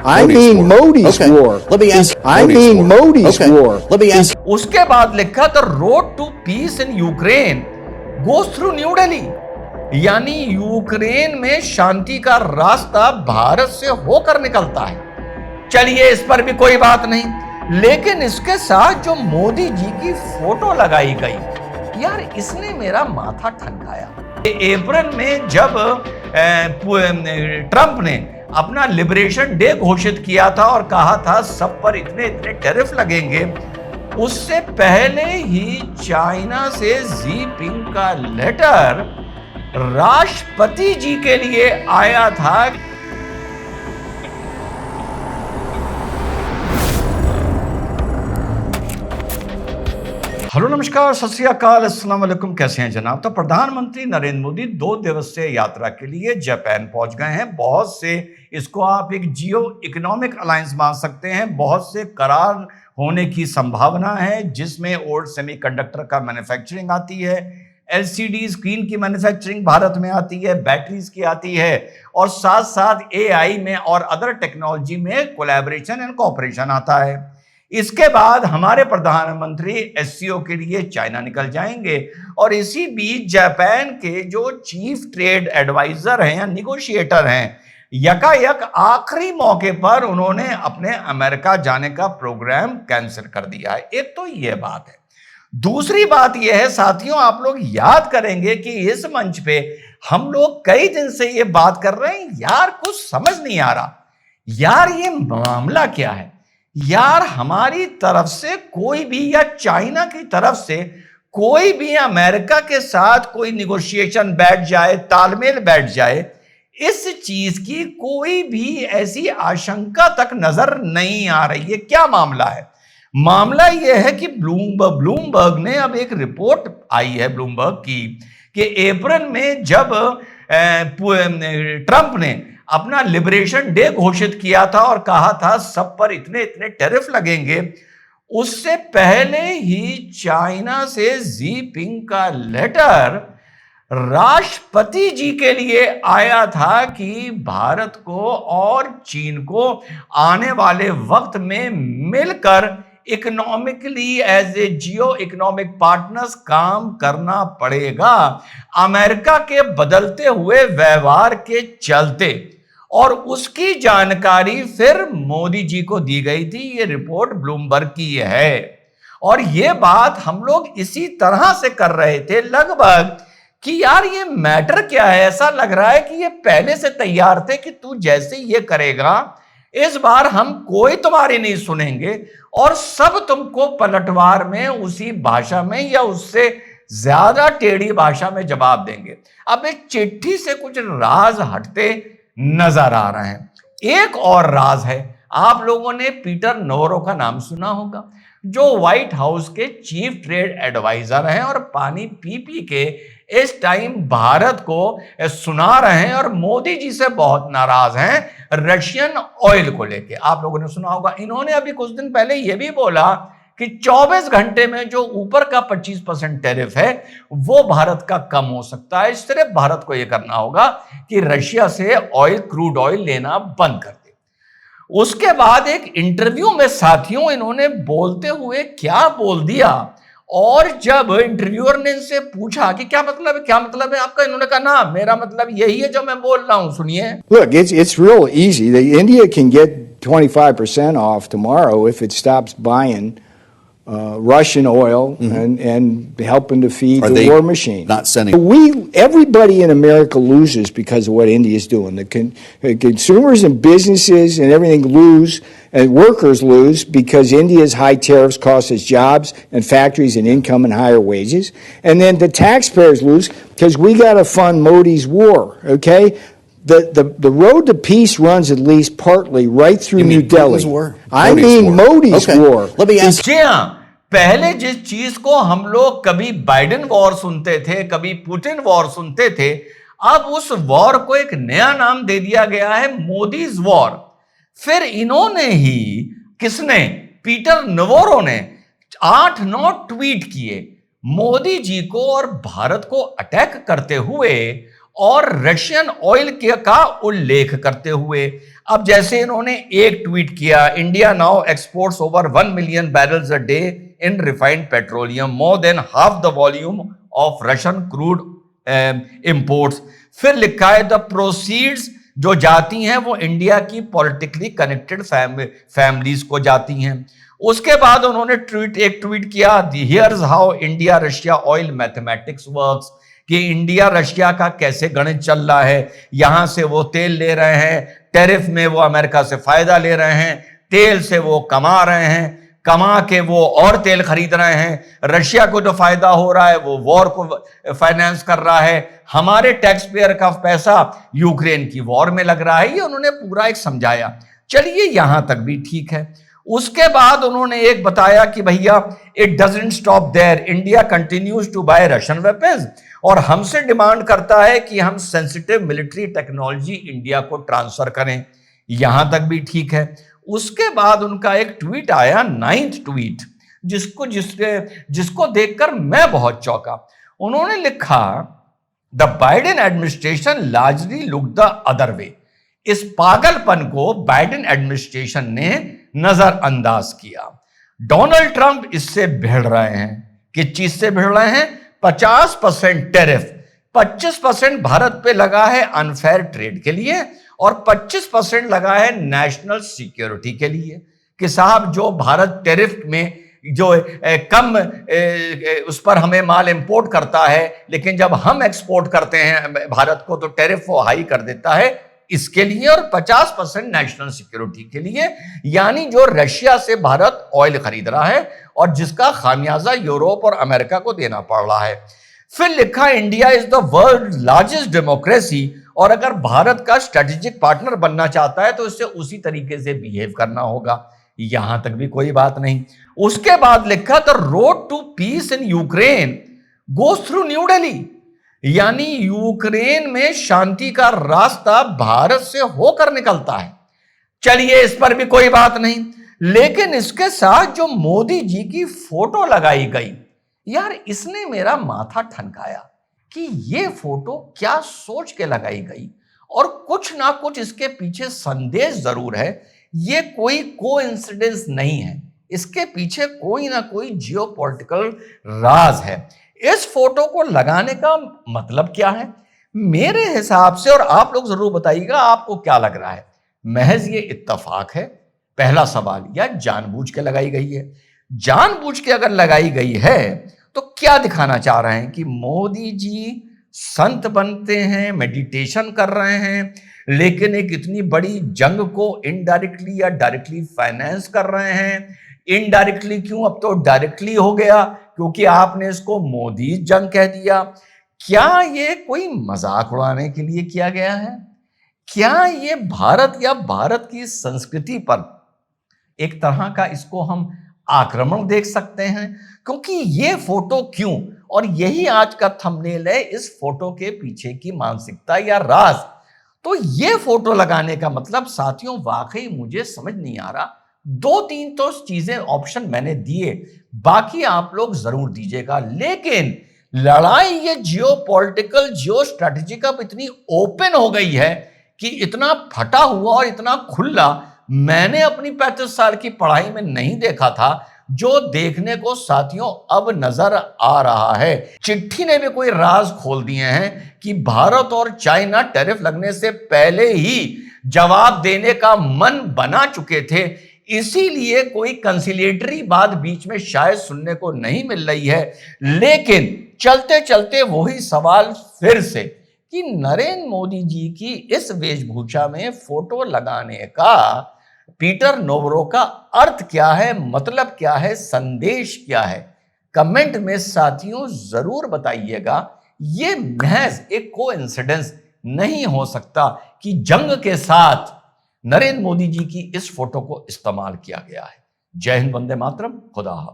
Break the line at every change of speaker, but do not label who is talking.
I mean Modi's
Okay.
war.
Let me ask.
I mean Modi's
Okay.
war.
Let me ask.
उसके बाद लिखा the road to peace in Ukraine goes through New Delhi, यानी Ukraine में शांति का रास्ता भारत से होकर निकलता है। चलिए इस पर भी कोई बात नहीं, लेकिन इसके साथ जो मोदी जी की फोटो लगाई गई, यार इसने मेरा माथा ठनकाया। अप्रैल में जब ट्रंप ने अपना लिबरेशन डे घोषित किया था और कहा था सब पर इतने इतने टैरिफ लगेंगे, उससे पहले ही चाइना से जिनपिंग का लेटर राष्ट्रपति जी के लिए आया था। हेलो नमस्कार, सत श्री अकाल, अस्सलाम वालेकुम। कैसे हैं जनाब? तो प्रधानमंत्री नरेंद्र मोदी 2 दिवसीय यात्रा के लिए जापान पहुंच गए हैं। बहुत से इसको आप एक जियो इकोनॉमिक अलायंस मान सकते हैं। बहुत से करार होने की संभावना है, जिसमें ओल्ड सेमीकंडक्टर का मैन्युफैक्चरिंग आती है, एलसीडी स्क्रीन की मैन्युफैक्चरिंग भारत में आती है, बैटरीज की आती है, और साथ साथ एआई में और अदर टेक्नोलॉजी में कोलैबोरेशन एंड कोऑपरेशन आता है। इसके बाद हमारे प्रधानमंत्री एससीओ के लिए चाइना निकल जाएंगे, और इसी बीच जापान के जो चीफ ट्रेड एडवाइजर हैं या निगोशिएटर हैं, यकायक आखिरी मौके पर उन्होंने अपने अमेरिका जाने का प्रोग्राम कैंसिल कर दिया है। एक तो यह बात है। दूसरी बात यह है साथियों, आप लोग याद करेंगे कि इस मंच पे हम लोग कई दिन से ये बात कर रहे हैं, यार कुछ समझ नहीं आ रहा, यार ये मामला क्या है। यार हमारी तरफ से कोई भी या चाइना की तरफ से कोई भी अमेरिका के साथ कोई निगोशिएशन बैठ जाए, तालमेल बैठ जाए, इस चीज की कोई भी ऐसी आशंका तक नजर नहीं आ रही है। क्या मामला है? मामला यह है कि ब्लूमबर्ग ने अब एक रिपोर्ट आई है ब्लूमबर्ग की कि अप्रैल में जब ट्रंप ने अपना लिबरेशन डे घोषित किया था और कहा था सब पर इतने इतने टैरिफ लगेंगे, उससे पहले ही चाइना से जिनपिंग का लेटर राष्ट्रपति जी के लिए आया था कि भारत को और चीन को आने वाले वक्त में मिलकर economically as a geo economic partners काम करना पड़ेगा, अमेरिका के बदलते हुए व्यवहार के चलते। और उसकी जानकारी फिर मोदी जी को दी गई थी। ये रिपोर्ट ब्लूमबर्ग की है, और ये बात हम लोग इसी तरह से कर रहे थे लगभग कि यार ये मैटर क्या है। ऐसा लग रहा है कि ये पहले से तैयार थे कि तू जैसे ये करेगा इस बार हम कोई तुम्हारी नहीं सुनेंगे, और सब तुमको पलटवार में उसी भाषा में या उससे ज्यादा टेढ़ी भाषा में जवाब देंगे। अब एक चिट्ठी से कुछ राज हटते नजर आ रहे हैं। एक और राज है, आप लोगों ने पीटर नवरो का नाम सुना होगा, जो व्हाइट हाउस के चीफ ट्रेड एडवाइजर हैं और पानी पी पी के इस टाइम भारत को सुना रहे हैं और मोदी जी से बहुत नाराज हैं रशियन ऑयल को लेके। आप लोगों ने सुना होगा, इन्होंने अभी कुछ दिन पहले यह भी बोला कि 24 घंटे में जो ऊपर का 25% टैरिफ है वो भारत का कम हो सकता है। सिर्फ भारत को यह करना होगा कि रशिया से ऑयल, क्रूड ऑयल लेना बंद कर दे। उसके बाद एक इंटरव्यू में साथियों इन्होंने बोलते हुए क्या बोल दिया, और जब इंटरव्यूअर ने इनसे पूछा कि क्या मतलब है आपका, इन्होंने कहा ना, मेरा मतलब यही है जो मैं बोल रहा हूं, सुनिए।
Look, it's real easy. India can get 25% off tomorrow if it stops buying Russian oil and helping to feed the war machine.
Not sending.
Everybody in America loses because of what India is doing. The consumers and businesses and everything lose, and workers lose because India's high tariffs cost us jobs and factories and income and higher wages. And then the taxpayers lose because we got to fund Modi's war, okay? The road to peace runs at least partly right through New Delhi. I mean Modi's war.
Let me ask.
जी हाँ, पहले जिस चीज को हम लोग कभी Biden war सुनते थे, कभी पुतिन वॉर सुनते थे, अब उस वॉर को एक नया नाम दे दिया गया है, मोदीज वॉर। फिर इन्होंने ही, किसने, पीटर नवोरो ने 8-9 ट्वीट किए मोदी जी को और भारत को अटैक करते हुए, और रशियन ऑयल का उल्लेख करते हुए। अब जैसे इन्होंने एक ट्वीट किया, India now exports over 1 million barrels a day in refined petroleum, more than half the volume of Russian crude imports. फिर लिखा है द प्रोसीड्स जो जाती हैं वो इंडिया की पॉलिटिकली कनेक्टेड फैमिलीज को जाती हैं। उसके बाद उन्होंने एक ट्वीट किया, here's how India Russia oil mathematics works, कि इंडिया रशिया का कैसे गणित चल रहा है। यहां से वो तेल ले रहे हैं, टैरिफ में वो अमेरिका से फायदा ले रहे हैं, तेल से वो कमा रहे हैं, कमा के वो और तेल खरीद रहे हैं। रशिया को जो फायदा हो रहा है वो वॉर को फाइनेंस कर रहा है, हमारे टैक्स पेयर का पैसा यूक्रेन की वॉर में लग रहा है। ये उन्होंने पूरा एक समझाया। चलिए यहां तक भी ठीक है। उसके बाद उन्होंने एक बताया कि भैया it doesn't stop there, India continues to buy Russian weapons, और हमसे डिमांड करता है कि हम सेंसिटिव मिलिट्री टेक्नोलॉजी इंडिया को ट्रांसफर करें। यहां तक भी ठीक है। उसके बाद उनका एक ट्वीट आया, 9th ट्वीट, जिसको देखकर मैं बहुत चौंका। उन्होंने लिखा, the Biden administration largely look the other way. इस पागलपन को बाइडेन एडमिनिस्ट्रेशन ने नजरअंदाज किया। डोनाल्ड ट्रंप इससे भिड़ रहे हैं। किस चीज से भिड़ रहे हैं? 50% टैरिफ, 25% भारत पे लगा है अनफेयर ट्रेड के लिए, और 25% लगा है नेशनल सिक्योरिटी के लिए। कि साहब जो भारत टैरिफ में जो कम उस पर हमें माल इंपोर्ट करता है, लेकिन जब हम एक्सपोर्ट करते हैं भारत को तो टैरिफ वो हाई कर देता है इसके लिए, और 50% नेशनल सिक्योरिटी के लिए। यानी जो रशिया से भारत ऑयल खरीद रहा है और जिसका खामियाजा यूरोप और अमेरिका को देना पड़ रहा है। फिर लिखा, India is the world largest democracy, और अगर भारत का स्ट्रेटेजिक पार्टनर बनना चाहता है तो इससे उसी तरीके से बिहेव करना होगा। यहां तक भी कोई बात नहीं। उसके बाद लिखा, the road to peace in Ukraine goes through New Delhi, यानी यूक्रेन में शांति का रास्ता भारत से होकर निकलता है। चलिए इस पर भी कोई बात नहीं। लेकिन इसके साथ जो मोदी जी की फोटो लगाई गई, यार इसने मेरा माथा ठनकाया कि ये फोटो क्या सोच के लगाई गई, और कुछ ना कुछ इसके पीछे संदेश जरूर है। ये कोई कोइंसिडेंस नहीं है, इसके पीछे कोई ना कोई जियोपॉलिटिकल राज है। इस फोटो को लगाने का मतलब क्या है मेरे हिसाब से, और आप लोग जरूर बताइएगा आपको क्या लग रहा है। महज ये इत्तेफाक है, पहला सवाल, या जानबूझ के लगाई गई है? जानबूझ के अगर लगाई गई है तो क्या दिखाना चाह रहे हैं कि मोदी जी संत बनते हैं, मेडिटेशन कर रहे हैं, लेकिन एक इतनी बड़ी जंग को इनडायरेक्टली या डायरेक्टली फाइनेंस कर रहे हैं। इनडायरेक्टली क्यों, अब तो डायरेक्टली हो गया क्योंकि आपने इसको मोदी जंग कह दिया। क्या ये कोई मजाक उड़ाने के लिए किया गया है? क्या ये भारत या भारत की संस्कृति पर एक तरह का इसको हम आक्रमण देख सकते हैं? क्योंकि ये फोटो क्यों, और यही आज का थंबनेल है, इस फोटो के पीछे की मानसिकता या राज। तो ये फोटो लगाने का मतलब साथियों वाकई मुझे समझ नहीं आ रहा। 2-3 तो चीजें ऑप्शन मैंने दिए, बाकी आप लोग जरूर दीजिएगा। लेकिन लड़ाई ये जियोपॉलिटिकल जियो स्ट्रेटेजिक अब इतनी ओपन हो गई है कि इतना फटा हुआ और इतना खुला मैंने अपनी 35 साल की पढ़ाई में नहीं देखा था, जो देखने को साथियों अब नजर आ रहा है। चिट्ठी ने भी कोई राज खोल दिए हैं कि भारत और चाइना टैरिफ लगने से पहले ही जवाब देने का मन बना चुके थे। इसीलिए कोई कंसिलिएटरी बात बीच में शायद सुनने को नहीं मिल रही है। लेकिन चलते चलते वही सवाल फिर से कि नरेंद्र मोदी जी की इस वेशभूषा में फोटो लगाने का पीटर नोवरो का अर्थ क्या है, मतलब क्या है, संदेश क्या है? कमेंट में साथियों जरूर बताइएगा। ये महज एक कोइंसिडेंस नहीं हो सकता कि जंग के साथ नरेंद्र मोदी जी की इस फोटो को इस्तेमाल किया गया है। जय हिंद, वंदे मातरम, खुदा हाफिज।